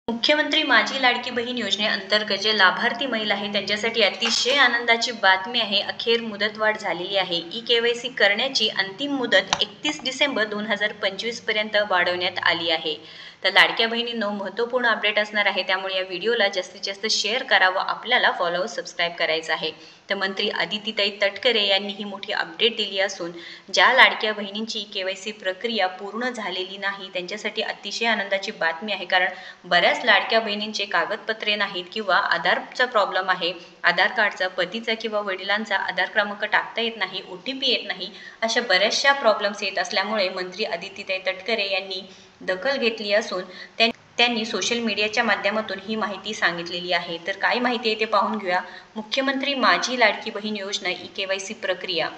मुख्यमंत्री माझी लाडकी बहीण योजनेअंतर्गत जे लाभार्थी महिला आहे त्यांच्यासाठी अतिशय आनंदाची बातमी आहे। अखेर मुदतवाढ झालेली आहे। ई-केवायसी करण्याची अंतिम मुदत 31 डिसेंबर 2025 पर्यंत वाढवण्यात आली आहे। तर लाडक्या बहिणींनो, महत्त्वपूर्ण अपडेट असणार आहे, त्यामुळे या व्हिडिओला जास्तीत जास्त शेअर करा व आपल्याला फॉलो सबस्क्राईब करायचं आहे। तर मंत्री अदितीताई तटकरे यांनी ही मोठी अपडेट दिली असून ज्या लाडक्या बहिणींची ई-केवायसी प्रक्रिया पूर्ण झालेली नाही त्यांच्यासाठी अतिशय आनंदाची बातमी आहे। कारण बऱ्याच लाडक्या बहिणींचे कागदपत्रे नाहीत किंवा आधारचा प्रॉब्लेम आहे, आधार कार्डचा, पतीचा किंवा वडिलांचा आधार क्रमांक टाकता येत नाही, OTP येत नाही, अशा बऱ्याचशा प्रॉब्लेम्स येत असल्यामुळे मंत्री अदितीताई तटकरे यांनी दखल घेतली असून त्यांनी सोशल मीडियाच्या माध्यमातून ही माहिती सांगितलेली आहे। तर काय माहिती आहे ते पाहून घेऊया। मुख्यमंत्री माझी लाडकी बहीण योजना ई-केवायसी प्रक्रिया।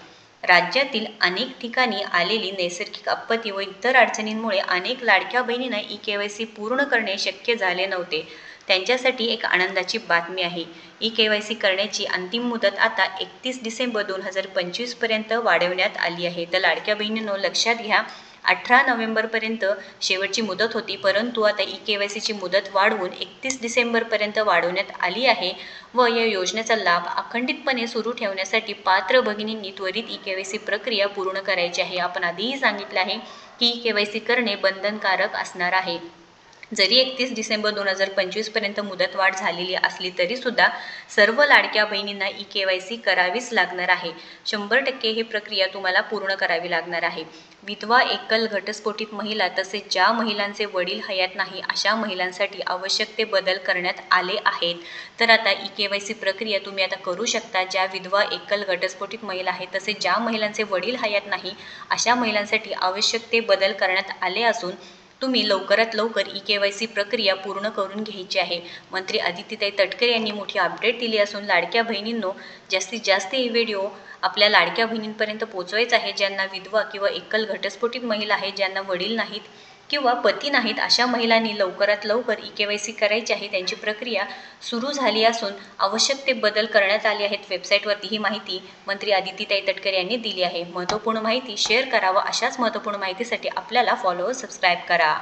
राज्यातील अनेक ठिकाणी आलेली नैसर्गिक आपत्ती व इतर अडचणींमुळे अनेक लाडक्या बहिणींना ई-केवायसी पूर्ण करणे शक्य झाले नव्हते। त्यांच्यासाठी एक आनंदाची बातमी आहे। ई-केवायसी करण्याची अंतिम मुदत आता 31 डिसेंबर 2025 पर्यंत वाढवण्यात आली आहे। तर लाडक्या बहिणींनो, लक्षात घ्या, 18 नोव्हेंबरपर्यंत शेवटची मुदत होती, परंतु आता ई-केवायसीची मुदत वाढवून 31 डिसेंबरपर्यंत वाढवण्यात आली आहे व या योजनेचा लाभ अखंडितपणे सुरू ठेवण्यासाठी पात्र भगिनींनी त्वरित ई-केवायसी प्रक्रिया पूर्ण करायची आहे। आपण आधीही सांगितले आहे की ई-केवायसी करणे बंधनकारक असणार आहे। जरी 31 डिसेंबर 2025 पर्यंत मुदतवाढ झालेली असली तरी सुद्धा सर्व लाडक्या बहिणींना ई-केवायसी करावीच लागणार आहे। 100% ही प्रक्रिया तुम्हाला पूर्ण करावी लागणार आहे। विधवा, एकल, घटस्फोटित महिला तसेच ज्या महिलांचे वडील हयात नाही अशा महिलांसाठी आवश्यक ते बदल करण्यात आले आहेत। तर आता ई-केवायसी प्रक्रिया तुम्ही आता करू शकता। ज्या विधवा, एकल, घटस्फोटित महिला आहेत तसेच ज्या महिलांचे वडील हयात नाही अशा महिलांसाठी आवश्यक ते बदल करण्यात आले असून तुम्ही लवकरात लवकर ई-केवायसी प्रक्रिया पूर्ण करून घ्यायची आहे। मंत्री अदितीताई तटकरे यांनी मोठी अपडेट दिली असून लाडक्या बहिणींनो, जास्तीत जास्त ही व्हिडिओ आपल्या लाडक्या बहिणींपर्यंत पोहोचवायचा आहे। ज्यांना विधवा किंवा एकल, घटस्फोटित महिला आहेत, ज्यांना वडील नाहीत किंवा पती नाहीत अशा महिलांनी लवकरात लवकर ई-केवायसी करायची आहे। त्यांची प्रक्रिया सुरू झाली असून आवश्यक ते बदल करण्यात आले आहेत। वेबसाईटवरती ही माहिती मंत्री अदितीताई तटकरे यांनी दिली आहे। महत्त्वपूर्ण माहिती शेअर करा व अशाच महत्त्वपूर्ण माहितीसाठी आपल्याला फॉलो सबस्क्राईब करा।